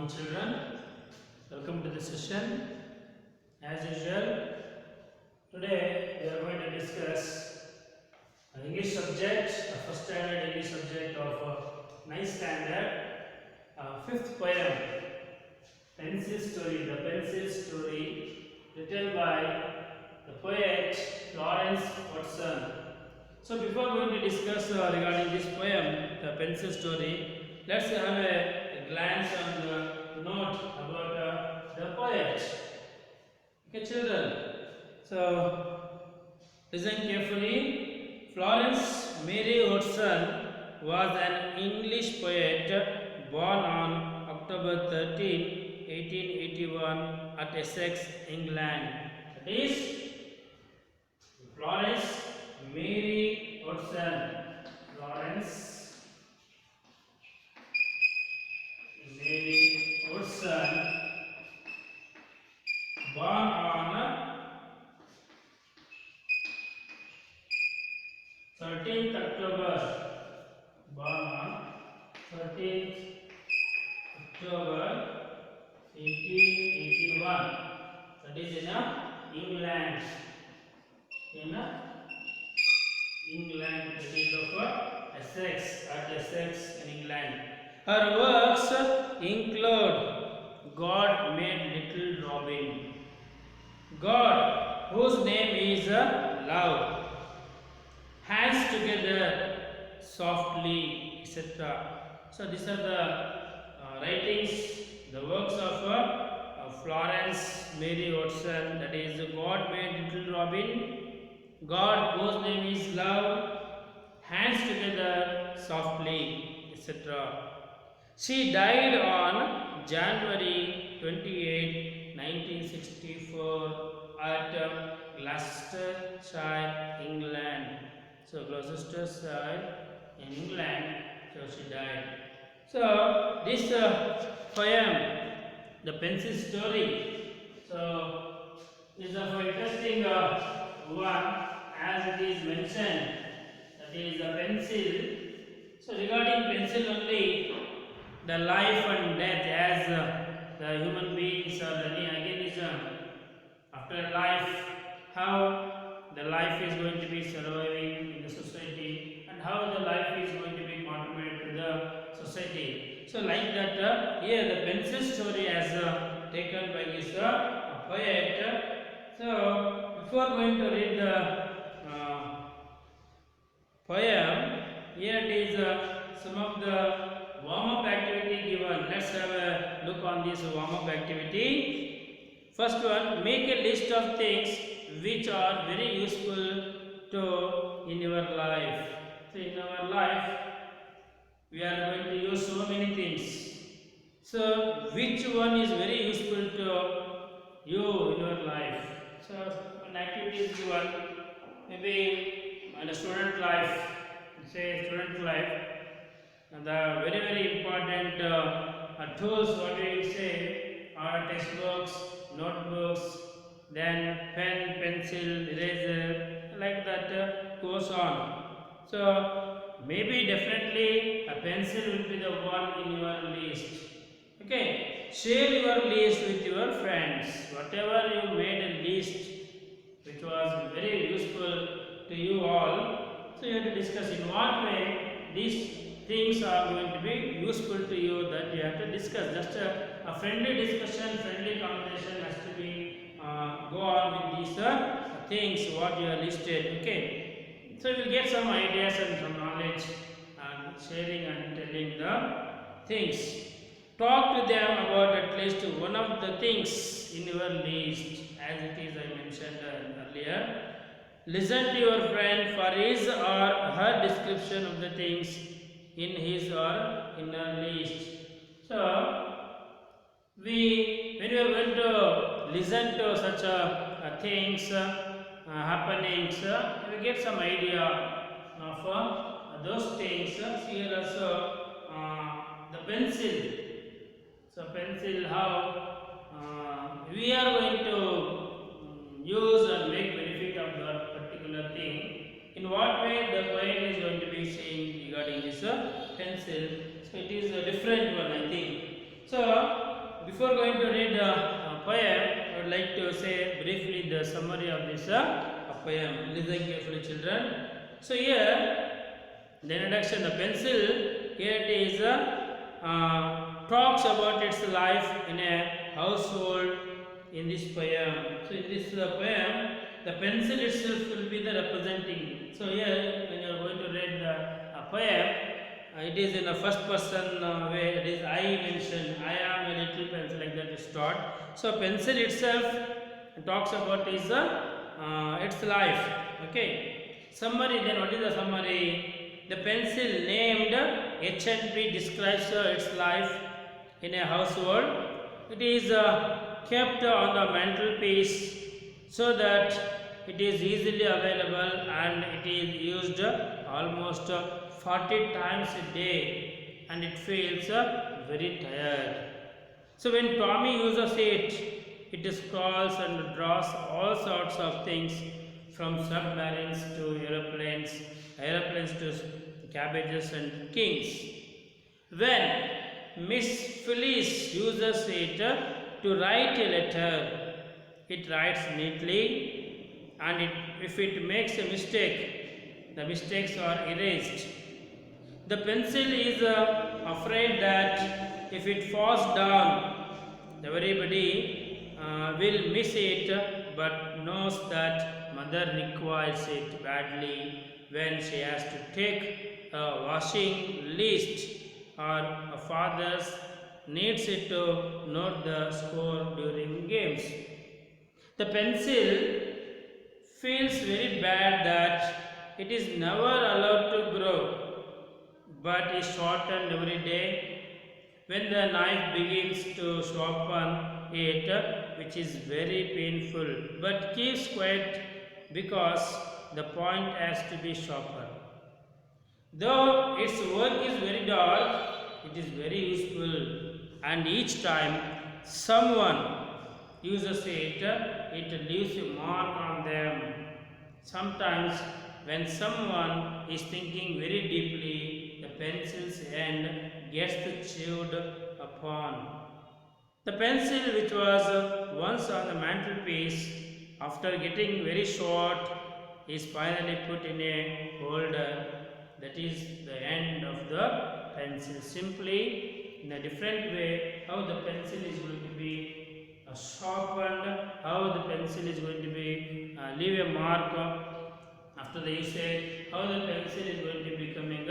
morning, children. Welcome to the session. As usual, today we are going to discuss an English subject, a first standard English subject of ninth standard, fifth poem, Pencil Story. The Pencil Story, written by the poet Florence Watson. So, before going to discuss regarding this poem, the Pencil Story, let's have a glance on the note about the poet. Okay, children. So, listen carefully. Florence Mary Watson was an English poet born on October 13, 1881 at Essex, England. That is Florence Mary Watson. Florence Mary Watson, born on 13th October. Born on 13th October 1881. That is in England. In England, that is of Essex, at Essex in England. Her works include God Made Little Robin, God whose name is Love, Hands Together Softly, etc. So these are the writings, the works of Florence Mary Watson. That is God Made Little Robin, God whose name is Love, Hands Together Softly, etc. She died on January 28, 1964 at Gloucestershire, England. So Gloucestershire in England, so she died. So this poem, the Pencil Story, so is of interesting one, as it is mentioned, that is a pencil. So regarding pencil only, the life and death, as the human beings or any organism after life, how the life is going to be surviving in the society and how the life is going to be contributed to the society. So like that, here the Pencil Story as taken by this poet. So before going to read the poem, here it is some of the warm-up activity given. Let's have a look on this warm-up activity. First one, make a list of things which are very useful to in your life. So in our life, we are going to use so many things. So which one is very useful to you in your life? So an activity is given, maybe in a student life, say student life, and the very important tools, what do you say, are textbooks, notebooks, then pen, pencil, eraser, like that goes on. So maybe definitely a pencil will be the one in your list. Okay, share your list with your friends. Whatever you made a list which was very useful to you all, so you have to discuss in what way these things are going to be useful to you, that you have to discuss. Just a friendly discussion, friendly conversation has to be go on with these things what you are listed. Okay, so you will get some ideas and some knowledge and sharing and telling the things. Talk to them about at least one of the things in your list, as it is I mentioned earlier. Listen to your friend for his or her description of the things in his or in her list. So, when we are going to listen to such things, happenings, we get some idea of those things. Here also the pencil. So pencil, how we are going to use and make benefit of that particular thing. In what way the poet is going to be saying regarding this pencil? So it is a different one, I think. So before going to read the poem, I would like to say briefly the summary of this poem. Listen carefully, children. So here, the introduction, the pencil, here it is talks about its life in a household in this poem. So in this poem, the pencil itself will be the representing. So here, when you are going to read the poem, it is in a first person way. It is I mentioned. I am a little pencil, like that to start. So pencil itself talks about is its life. Okay. Summary. Then what is the summary? The pencil named H&P describes its life in a household. It is kept on the mantelpiece so that it is easily available, and it is used almost 40 times a day, and it feels very tired. So when Tommy uses it, it scrawls and draws all sorts of things, from submarines to aeroplanes to cabbages and kings. When Miss Phyllis uses it to write a letter, it writes neatly, and if it makes a mistake, the mistakes are erased. The pencil is afraid that if it falls down, everybody will miss it, but knows that mother requires it badly when she has to take a washing list, or a father needs it to note the score during games. The pencil feels very bad that it is never allowed to grow, but is shortened every day when the knife begins to sharpen it, which is very painful, but keeps quiet because the point has to be sharper. Though its work is very dark, it is very useful, and each time someone uses it, it leaves a mark on them. Sometimes, when someone is thinking very deeply, the pencil's end gets chewed upon. The pencil, which was once on the mantelpiece, after getting very short, is finally put in a holder. That is the end of the pencil. Simply, in a different way, how the pencil is going to be sharpened, how the pencil is going to be leave a mark after the usage, how the pencil is going to be becoming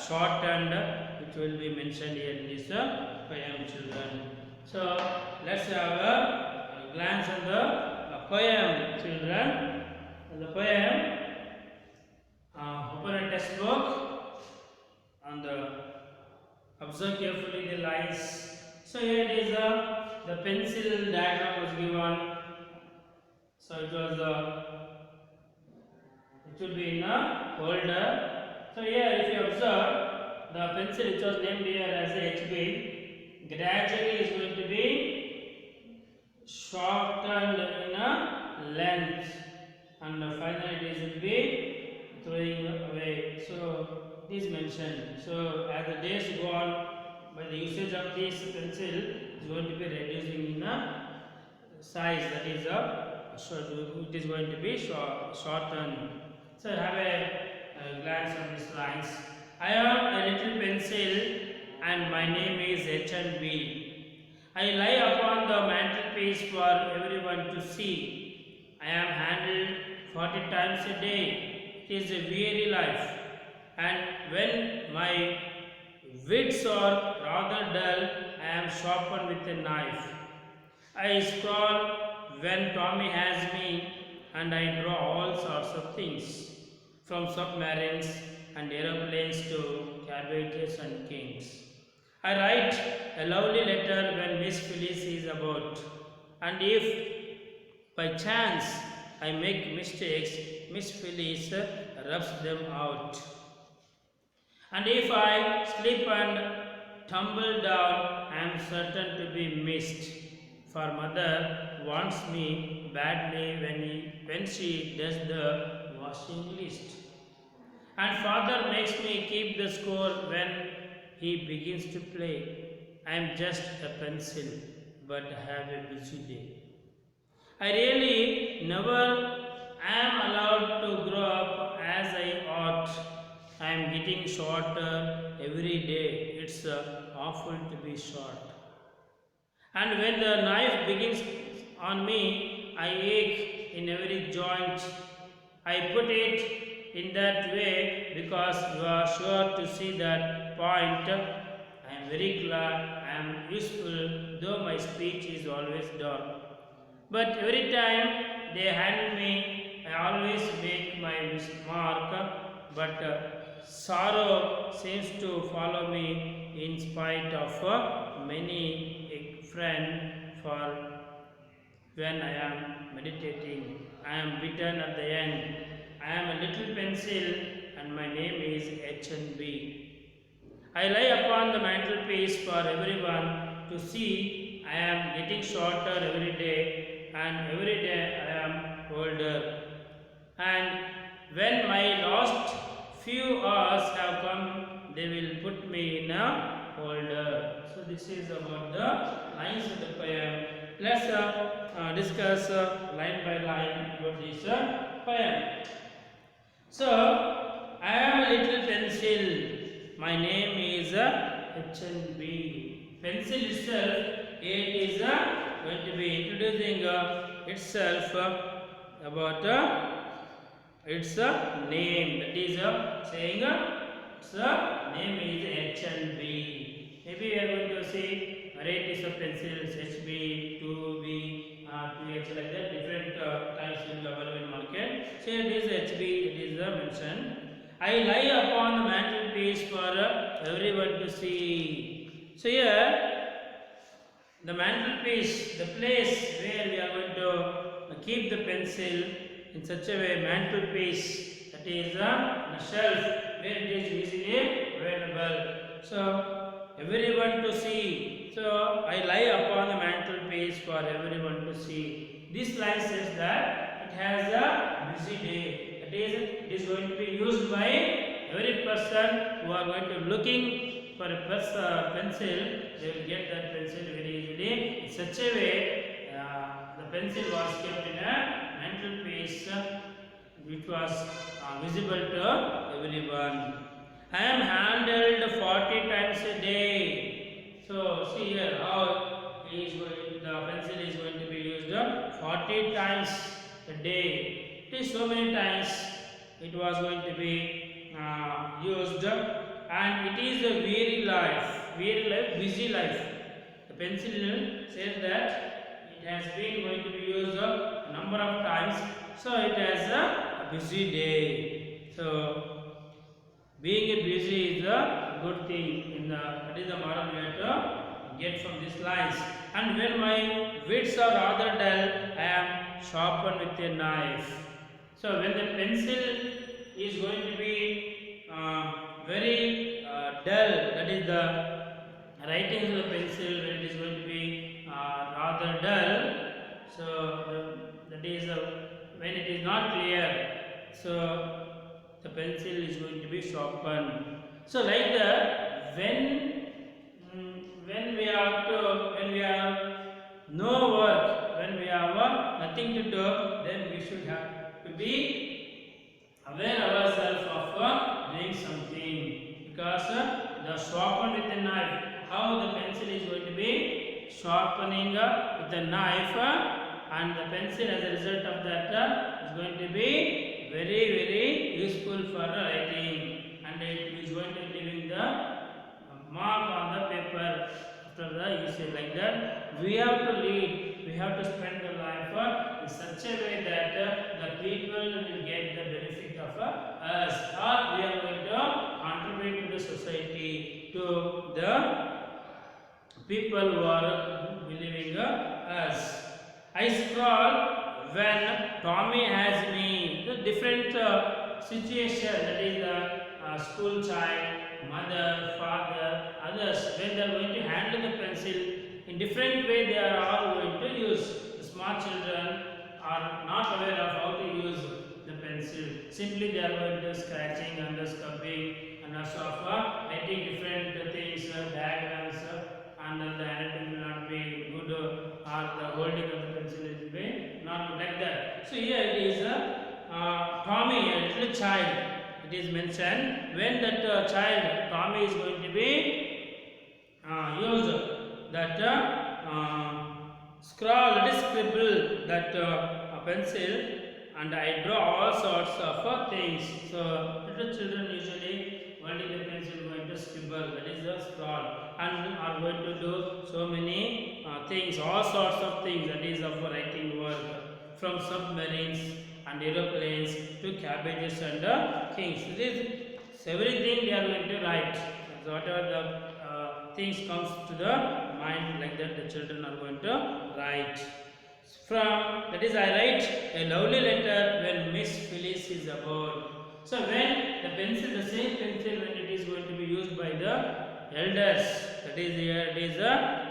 shortened, which will be mentioned here in this poem, children. So let's have a glance on the poem, children. The poem. Open a textbook and observe carefully the lines. So here it is the pencil diagram was given. So it should be in a holder. So here, if you observe, the pencil which was named here as HB gradually is going to be shortened in a length, and finally it will be throwing away. So it is mentioned. So as the days go on, by the usage of this pencil is going to be reducing in a size. That is so it is going to be shortened. So have a glance on these lines. I have a little pencil and my name is H&B. I lie upon the mantelpiece for everyone to see. I am handled 40 times a day. It is a weary life. And when my wits are rather dull, I am sharpened with a knife. I scrawl when Tommy has me, and I draw all sorts of things, from submarines and aeroplanes to cabbages and kings. I write a lovely letter when Miss Phyllis is about, and if by chance I make mistakes, Miss Phyllis rubs them out. And if I slip and tumble down, I am certain to be missed, for mother wants me badly when she does the washing list. And father makes me keep the score when he begins to play. I am just a pencil. but have a busy day. I really never am allowed to grow up as I ought. I am getting shorter every day. It's awful to be short. And when the knife begins on me, I ache in every joint. I put it in that way because you are sure to see that point. I am very glad I am useful, though my speech is always dull. But every time they hand me, I always make my mark. But sorrow seems to follow me in spite of many a friend for when I am meditating. I am bitten at the end. I am a little pencil and my name is HNB. I lie upon the mantelpiece for everyone to see. I am getting shorter every day, and every day I am older. And when my last few hours have come, they will put me in a holder. So, this is about the lines of the poem. Let's discuss line by line about this poem. So, I am a little pencil. My name is HNB. Pencil itself, it is going to be introducing itself about its name. That is saying its name is HNB. Maybe we are going to say varieties of pencils HB, 2B, 2H like that. Different types will be available in market. So it is HB. It is mentioned. I lie upon the mantelpiece for everyone to see. So here the mantelpiece, the place where we are going to keep the pencil in such a way, mantelpiece, that is a shelf where it is easily available. So everyone to see. So I lie upon the mantelpiece for everyone to see. This line says that it has a busy day. It is going to be used by every person who are going to looking for a pencil. They will get that pencil very easily. In such a way, the pencil was kept in a mantelpiece which was visible to everyone. I am handled 40 times a day. So see here how the pencil is going to be used 40 times a day. It is so many times it was going to be used, and it is a weary life, busy life. The pencil says that it has been going to be used a number of times, so it has a busy day. So being busy is a good thing. That is the moral we have to get from these lines. And when my wits are rather dull, I am sharpened with a knife. So when the pencil is going to be very dull, that is the writing of the pencil when it is going to be rather dull. So that is when it is not clear. So the pencil is going to be sharpened. So like that, when we have no work, when we have nothing to do, then we should have to be aware ourselves of doing something, because the sharpened with a knife, how the pencil is going to be sharpening with a knife, and the pencil as a result of that is going to be very useful for writing, and it is going to be leaving the mark on the paper after the usage. Like that, we have to lead, we have to spend the life in such a way that the people will get the benefit of us, or we are going to contribute to the society, to the people who are believing us. I scroll when Tommy has me. The different situation, that is the school child, mother, father, others, when they are going to handle the pencil in different way, they are all going to use. The small children are not aware of how to use the pencil. Simply they are going to scratching and the scubbing and also writing different things, diagrams, and the handwriting will not be good So here it is Tommy, a little child. It is mentioned when that child Tommy is going to be used that scrawl, that is scribble that a pencil, and I draw all sorts of things. So little children usually holding the pencil going to scribble, that is the scrawl, and are going to do so many things, all sorts of things, that is of writing work, from submarines and aeroplanes to cabbages and kings. This is everything they are going to write. So whatever the things comes to the mind, like that the children are going to write. From that is I write a lovely letter when Miss Phyllis is aboard. So when the pencil, the same pencil, when it is going to be used by the elders, that is here it is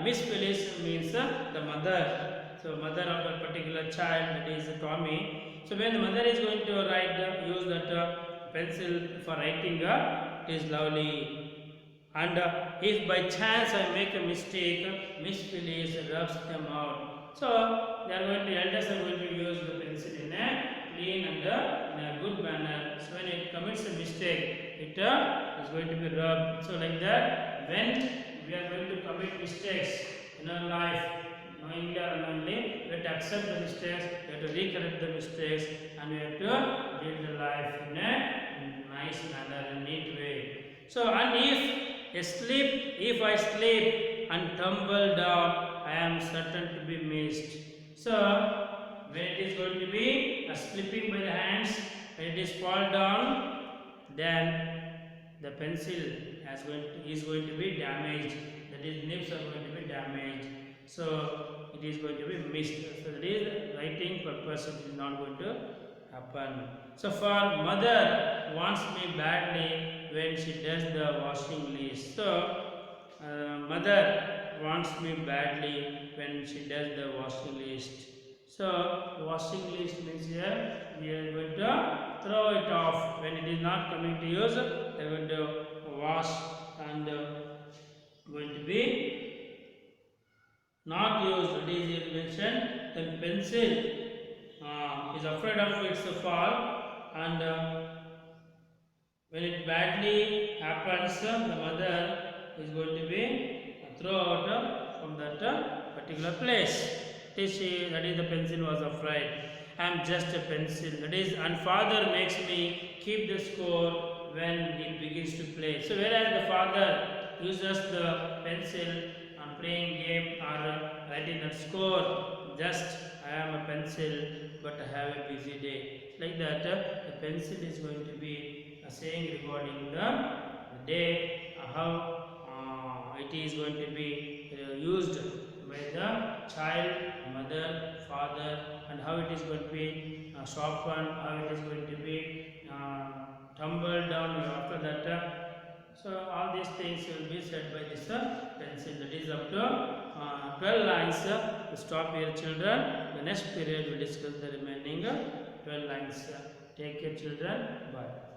Miss Phyllis means the mother. So mother of that particular child, that is Tommy. So when the mother is going to write, use that pencil for writing, it is lovely. And if by chance I make a mistake, Miss Phyllis rubs them out. So they are going to, elders are going to use the pencil in a clean and in a good manner. So when it commits a mistake, it is going to be rubbed. So like that, when we are going to commit mistakes in our life, knowingly or unknowingly, we have to accept the mistakes, we have to recorrect the mistakes, and we have to live the life in a nice manner, in a neat way. So, and if I slip and tumble down, I am certain to be missed. So, when it is going to be a slipping by the hands, when it is fall down, then the pencil is going to be damaged. That is, nibs are going to be damaged. So, it is going to be missed. So, that is writing purpose. It is not going to happen. So, for mother wants me badly when she does the washing list. So, mother wants me badly when she does the washing list. So, washing list means here we are going to throw it off. When it is not coming to use, we are going to wash and going to be not used. It is mentioned the pencil is afraid of its fall, and when it badly happens, the mother is going to be thrown out from that particular place. That is the pencil was afraid. I am just a pencil. That is, and father makes me keep the score when he begins to play. So whereas the father uses the pencil on playing game or writing that score, just I am a pencil, but I have a busy day. Like that, the pencil is going to be saying regarding the day, how it is going to be used by the child, mother, father, and how it is going to be sharpened, how it is going to be tumbled down after that. So all these things will be said by this pencil. That is up to 12 lines. Stop here, children. The next period we will discuss the remaining 12 lines. Take care, children. Bye.